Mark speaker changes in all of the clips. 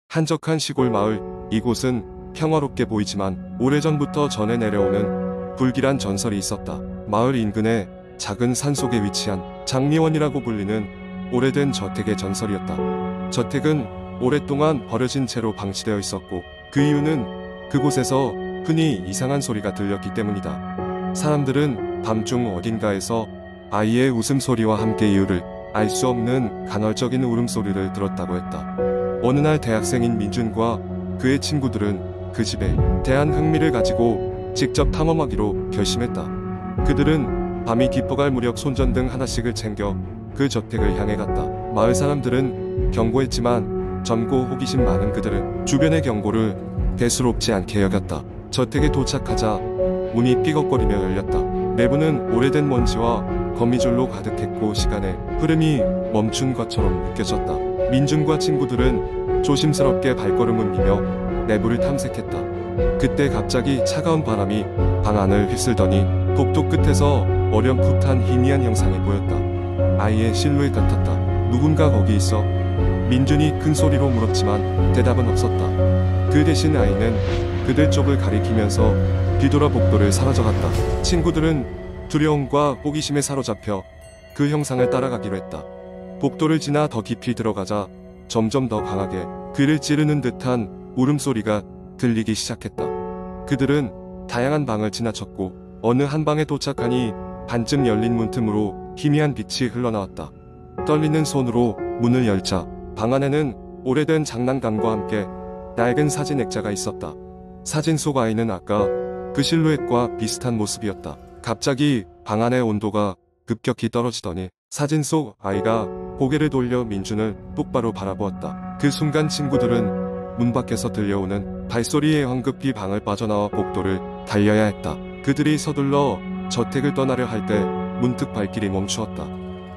Speaker 1: 한적한 시골 마을. 이곳은 평화롭게 보이지만 오래전부터 전해 내려오는 불길한 전설이 있었다. 마을 인근에 작은 산속에 위치한 장미원이라고 불리는 오래된 저택의 전설이었다. 저택은 오랫동안 버려진 채로 방치되어 있었고, 그 이유는 그곳에서 흔히 이상한 소리가 들렸기 때문이다. 사람들은 밤중 어딘가에서 아이의 웃음소리와 함께 이유를 알 수 없는 간헐적인 울음소리를 들었다고 했다. 어느 날 대학생인 민준과 그의 친구들은 그 집에 대한 흥미를 가지고 직접 탐험하기로 결심했다. 그들은 밤이 깊어갈 무렵 손전등 하나씩을 챙겨 그 저택을 향해 갔다. 마을 사람들은 경고했지만 젊고 호기심 많은 그들은 주변의 경고를 대수롭지 않게 여겼다. 저택에 도착하자 문이 삐걱거리며 열렸다. 내부는 오래된 먼지와 거미줄로 가득했고 시간의 흐름이 멈춘 것처럼 느껴졌다. 민준과 친구들은 조심스럽게 발걸음을 미며 내부를 탐색했다. 그때 갑자기 차가운 바람이 방 안을 휩쓸더니 복도 끝에서 어렴풋한 희미한 형상이 보였다. 아이의 실루엣 같았다. 누군가 거기 있어? 민준이 큰 소리로 물었지만 대답은 없었다. 그 대신 아이는 그들 쪽을 가리키면서 뒤돌아 복도를 사라져갔다. 친구들은 두려움과 호기심에 사로잡혀 그 형상을 따라가기로 했다. 복도를 지나 더 깊이 들어가자 점점 더 강하게 귀를 찌르는 듯한 울음소리가 들리기 시작했다. 그들은 다양한 방을 지나쳤고 어느 한 방에 도착하니 반쯤 열린 문틈으로 희미한 빛이 흘러나왔다. 떨리는 손으로 문을 열자 방 안에는 오래된 장난감과 함께 낡은 사진 액자가 있었다. 사진 속 아이는 아까 그 실루엣과 비슷한 모습이었다. 갑자기 방 안의 온도가 급격히 떨어지더니 사진 속 아이가 고개를 돌려 민준을 똑바로 바라보았다. 그 순간 친구들은 문 밖에서 들려오는 발소리에 황급히 방을 빠져나와 복도를 달려야 했다. 그들이 서둘러 저택을 떠나려 할 때 문득 발길이 멈추었다.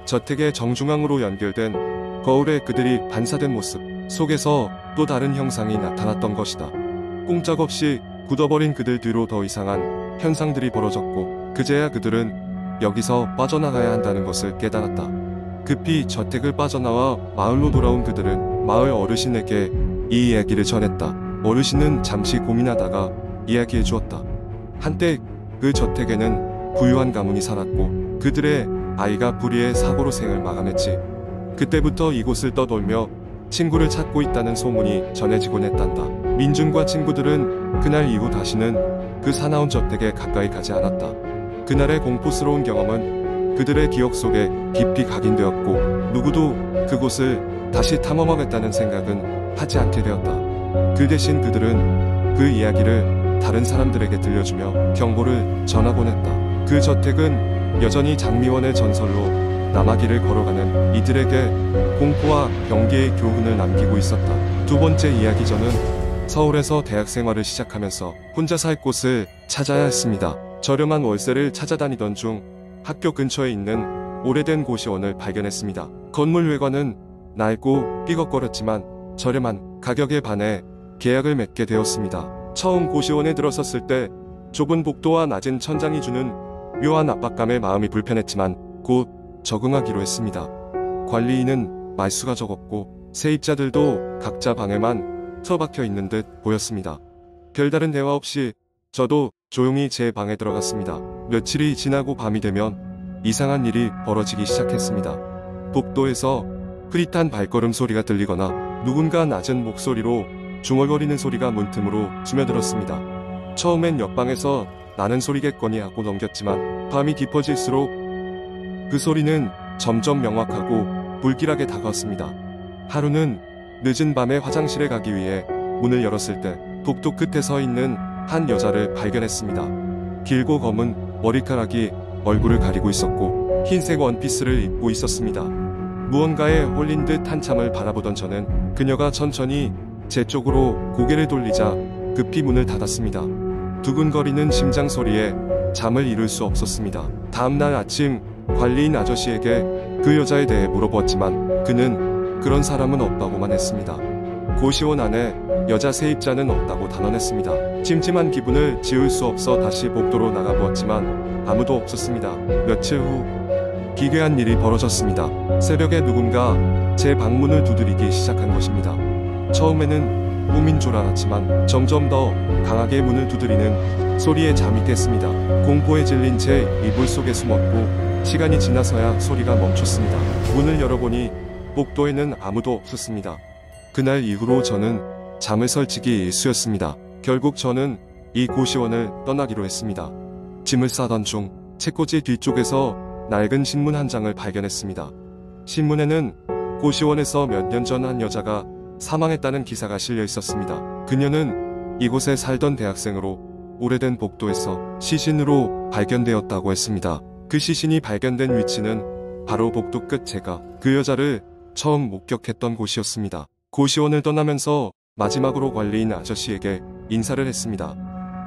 Speaker 1: 저택의 정중앙으로 연결된 거울에 그들이 반사된 모습 속에서 또 다른 형상이 나타났던 것이다. 꼼짝없이 굳어버린 그들 뒤로 더 이상한 현상들이 벌어졌고 그제야 그들은 여기서 빠져나가야 한다는 것을 깨달았다. 급히 저택을 빠져나와 마을로 돌아온 그들은 마을 어르신에게 이 이야기를 전했다. 어르신은 잠시 고민하다가 이야기해 주었다. 한때 그 저택에는 부유한 가문이 살았고 그들의 아이가 불의의 사고로 생을 마감했지. 그때부터 이곳을 떠돌며 친구를 찾고 있다는 소문이 전해지곤 했단다. 민준과 친구들은 그날 이후 다시는 그 사나운 저택에 가까이 가지 않았다. 그날의 공포스러운 경험은 그들의 기억 속에 깊이 각인되었고 누구도 그곳을 다시 탐험하겠다는 생각은 하지 않게 되었다. 그 대신 그들은 그 이야기를 다른 사람들에게 들려주며 경고를 전하곤 했다. 그 저택은 여전히 장미원의 전설로 남아길을 걸어가는 이들에게 공포와 경계의 교훈을 남기고 있었다. 두 번째 이야기. 저는 서울에서 대학 생활을 시작하면서 혼자 살 곳을 찾아야 했습니다. 저렴한 월세를 찾아다니던 중 학교 근처에 있는 오래된 고시원을 발견했습니다. 건물 외관은 낡고 삐걱거렸지만 저렴한 가격에 반해 계약을 맺게 되었습니다. 처음 고시원에 들어섰을 때 좁은 복도와 낮은 천장이 주는 묘한 압박감에 마음이 불편했지만 곧 적응하기로 했습니다. 관리인은 말수가 적었고 세입자들도 각자 방에만 처박혀 있는 듯 보였습니다. 별다른 대화 없이 저도 조용히 제 방에 들어갔습니다. 며칠이 지나고 밤이 되면 이상한 일이 벌어지기 시작했습니다. 복도에서 흐릿한 발걸음 소리가 들리거나 누군가 낮은 목소리로 중얼거리는 소리가 문틈으로 스며들었습니다. 처음엔 옆방에서 나는 소리겠거니 하고 넘겼지만 밤이 깊어질수록 그 소리는 점점 명확하고 불길하게 다가왔습니다. 하루는 늦은 밤에 화장실에 가기 위해 문을 열었을 때 복도 끝에 서 있는 한 여자를 발견했습니다. 길고 검은 머리카락이 얼굴을 가리고 있었고 흰색 원피스를 입고 있었습니다. 무언가에 홀린 듯 한참을 바라보던 저는 그녀가 천천히 제 쪽으로 고개를 돌리자 급히 문을 닫았습니다. 두근거리는 심장 소리에 잠을 이룰 수 없었습니다. 다음날 아침 관리인 아저씨에게 그 여자에 대해 물어보았지만 그는 그런 사람은 없다고만 했습니다. 고시원 안에 여자 세입자는 없다고 단언했습니다. 찜찜한 기분을 지울 수 없어 다시 복도로 나가보았지만 아무도 없었습니다. 며칠 후 기괴한 일이 벌어졌습니다. 새벽에 누군가 제 방문을 두드리기 시작한 것입니다. 처음에는 꿈인 줄 알았지만 점점 더 강하게 문을 두드리는 소리에 잠이 깼습니다. 공포에 질린 채 이불 속에 숨었고 시간이 지나서야 소리가 멈췄습니다. 문을 열어보니 복도에는 아무도 없었습니다. 그날 이후로 저는 잠을 설치기 일쑤였습니다. 결국 저는 이 고시원을 떠나기로 했습니다. 짐을 싸던 중 책꽂이 뒤쪽에서 낡은 신문 한 장을 발견했습니다. 신문에는 고시원에서 몇 년 전 한 여자가 사망했다는 기사가 실려 있었습니다. 그녀는 이곳에 살던 대학생으로 오래된 복도에서 시신으로 발견되었다고 했습니다. 그 시신이 발견된 위치는 바로 복도 끝 제가 그 여자를 처음 목격했던 곳이었습니다. 고시원을 떠나면서 마지막으로 관리인 아저씨에게 인사를 했습니다.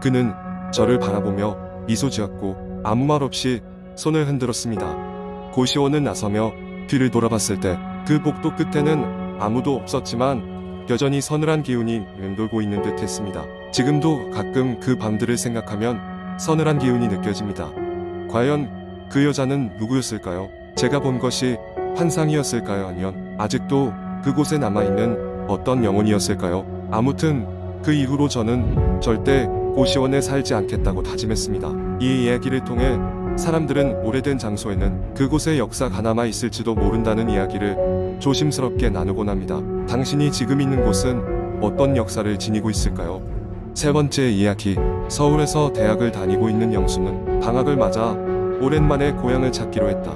Speaker 1: 그는 저를 바라보며 미소 지었고 아무 말 없이 손을 흔들었습니다. 고시원을 나서며 뒤를 돌아봤을 때 그 복도 끝에는 아무도 없었지만 여전히 서늘한 기운이 맴돌고 있는 듯 했습니다. 지금도 가끔 그 밤들을 생각하면 서늘한 기운이 느껴집니다. 과연 그 여자는 누구였을까요? 제가 본 것이 환상이었을까요? 아니면 아직도 그곳에 남아있는 어떤 영혼이었을까요? 아무튼 그 이후로 저는 절대 고시원에 살지 않겠다고 다짐했습니다. 이 이야기를 통해 사람들은 오래된 장소에는 그곳의 역사가 남아 있을지도 모른다는 이야기를 조심스럽게 나누곤 합니다. 당신이 지금 있는 곳은 어떤 역사를 지니고 있을까요? 세 번째 이야기. 서울에서 대학을 다니고 있는 영수는 방학을 맞아 오랜만에 고향을 찾기로 했다.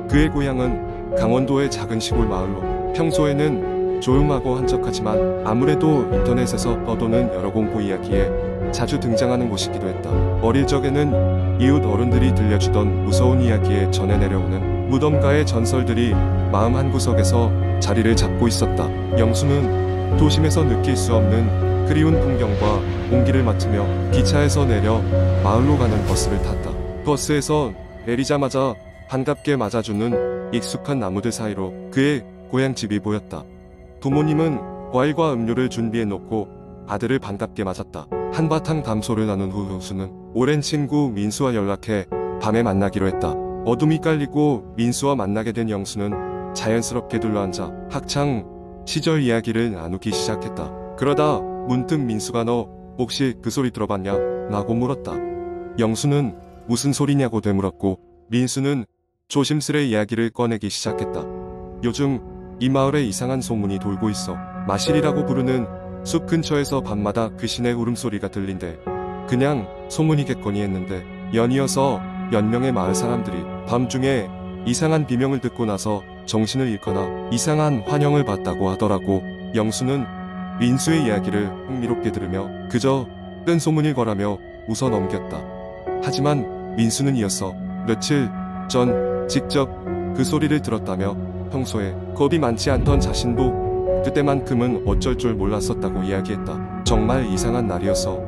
Speaker 1: 그의 고향은 강원도의 작은 시골 마을로 평소에는 조용하고 한적하지만 아무래도 인터넷에서 떠도는 여러 공포 이야기에 자주 등장하는 곳이기도 했다. 어릴 적에는 이웃 어른들이 들려주던 무서운 이야기에 전해 내려오는 무덤가의 전설들이 마음 한구석에서 자리를 잡고 있었다. 영수는 도심에서 느낄 수 없는 그리운 풍경과 공기를 맡으며 기차에서 내려 마을로 가는 버스를 탔다. 버스에서 내리자마자 반갑게 맞아주는 익숙한 나무들 사이로 그의 고향집이 보였다. 부모님은 과일과 음료를 준비해놓고 아들을 반갑게 맞았다. 한바탕 담소를 나눈 후 영수는 오랜 친구 민수와 연락해 밤에 만나기로 했다. 어둠이 깔리고 민수와 만나게 된 영수는 자연스럽게 둘러앉아 학창 시절 이야기를 나누기 시작했다. 그러다 문득 민수가 너 혹시 그 소리 들어봤냐? 라고 물었다. 영수는 무슨 소리냐고 되물었고 민수는 조심스레 이야기를 꺼내기 시작했다. 요즘 이 마을에 이상한 소문이 돌고 있어. 마실이라고 부르는 숲 근처에서 밤마다 귀신의 울음소리가 들린대. 그냥 소문이겠거니 했는데 연이어서 몇 명의 마을 사람들이 밤중에 이상한 비명을 듣고 나서 정신을 잃거나 이상한 환영을 봤다고 하더라고. 영수는 민수의 이야기를 흥미롭게 들으며 그저 뜬 소문일 거라며 웃어 넘겼다. 하지만 민수는 이어서 며칠 전 직접 그 소리를 들었다며 평소에 겁이 많지 않던 자신도 그때만큼은 어쩔 줄 몰랐었다고 이야기했다. 정말 이상한 날이어서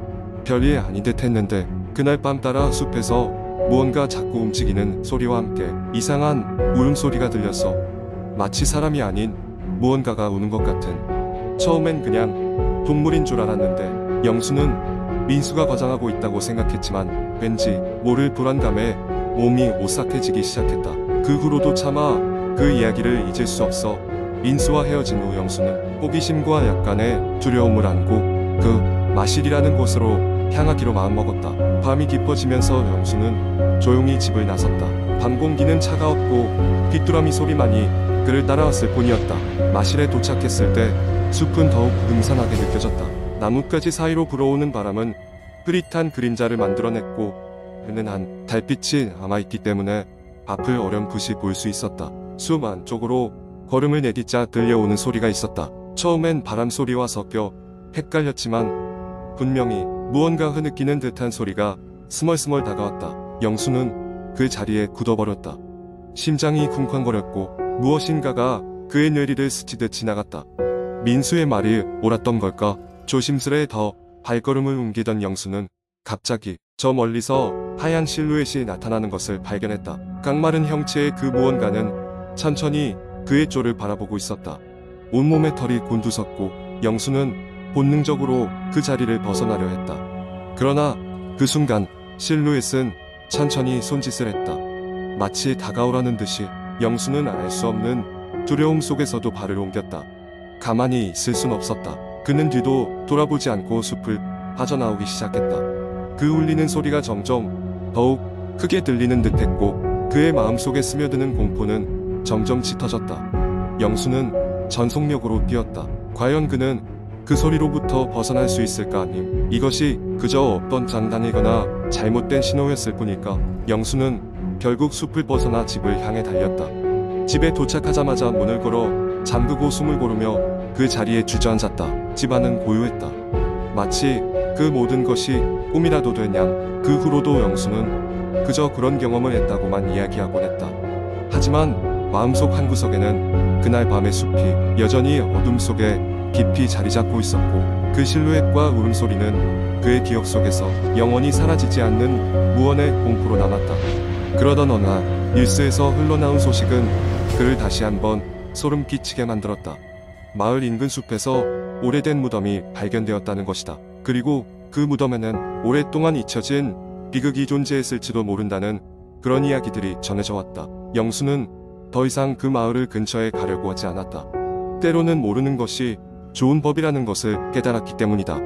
Speaker 1: 별일 아닌 듯 했는데 그날 밤 따라 숲에서 무언가 자꾸 움직이는 소리와 함께 이상한 울음소리가 들려서 마치 사람이 아닌 무언가가 우는 것 같은, 처음엔 그냥 동물인 줄 알았는데 영수는 민수가 과장하고 있다고 생각했지만 왠지 모를 불안감에 몸이 오싹해지기 시작했다. 그 후로도 차마 그 이야기를 잊을 수 없어 민수와 헤어진 후 영수는 호기심과 약간의 두려움을 안고 그 마실이라는 곳으로 향하기로 마음먹었다. 밤이 깊어지면서 영수는 조용히 집을 나섰다. 밤 공기는 차가웠고 귀뚜라미 소리만이 그를 따라왔을 뿐이었다. 마실에 도착했을 때 숲은 더욱 음산하게 느껴졌다. 나뭇가지 사이로 불어오는 바람은 흐릿한 그림자를 만들어냈고 은은한 달빛이 남아있기 때문에 앞을 어렴풋이 볼 수 있었다. 숲 안쪽으로 걸음을 내딛자 들려오는 소리가 있었다. 처음엔 바람소리와 섞여 헷갈렸지만 분명히 무언가 흐느끼는 듯한 소리가 스멀스멀 다가왔다. 영수는 그 자리에 굳어버렸다. 심장이 쿵쾅거렸고 무엇인가가 그의 뇌리를 스치듯 지나갔다. 민수의 말이 옳았던 걸까? 조심스레 더 발걸음을 옮기던 영수는 갑자기 저 멀리서 하얀 실루엣이 나타나는 것을 발견했다. 깡마른 형체의 그 무언가는 천천히 그의 쪽을 바라보고 있었다. 온몸에 털이 곤두섰고 영수는 본능적으로 그 자리를 벗어나려 했다. 그러나 그 순간 실루엣은 천천히 손짓을 했다. 마치 다가오라는 듯이. 영수는 알 수 없는 두려움 속에서도 발을 옮겼다. 가만히 있을 순 없었다. 그는 뒤도 돌아보지 않고 숲을 빠져나오기 시작했다. 그 울리는 소리가 점점 더욱 크게 들리는 듯했고 그의 마음속에 스며드는 공포는 점점 짙어졌다. 영수는 전속력으로 뛰었다. 과연 그는 그 소리로부터 벗어날 수 있을까? 아님 이것이 그저 없던 장난이거나 잘못된 신호였을 뿐일까? 영수는 결국 숲을 벗어나 집을 향해 달렸다. 집에 도착하자마자 문을 걸어 잠그고 숨을 고르며 그 자리에 주저앉았다. 집 안은 고요했다. 마치 그 모든 것이 꿈이라도 된 양. 그 후로도 영수는 그저 그런 경험을 했다고만 이야기하곤 했다. 하지만 마음속 한구석에는 그날 밤의 숲이 여전히 어둠 속에 깊이 자리 잡고 있었고 그 실루엣과 울음소리는 그의 기억 속에서 영원히 사라지지 않는 무언의 공포로 남았다. 그러던 어느 날 뉴스에서 흘러나온 소식은 그를 다시 한번 소름 끼치게 만들었다. 마을 인근 숲에서 오래된 무덤이 발견되었다는 것이다. 그리고 그 무덤에는 오랫동안 잊혀진 비극이 존재했을지도 모른다는 그런 이야기들이 전해져 왔다. 영수는 더 이상 그 마을을 근처에 가려고 하지 않았다. 때로는 모르는 것이 좋은 법이라는 것을 깨달았기 때문이다.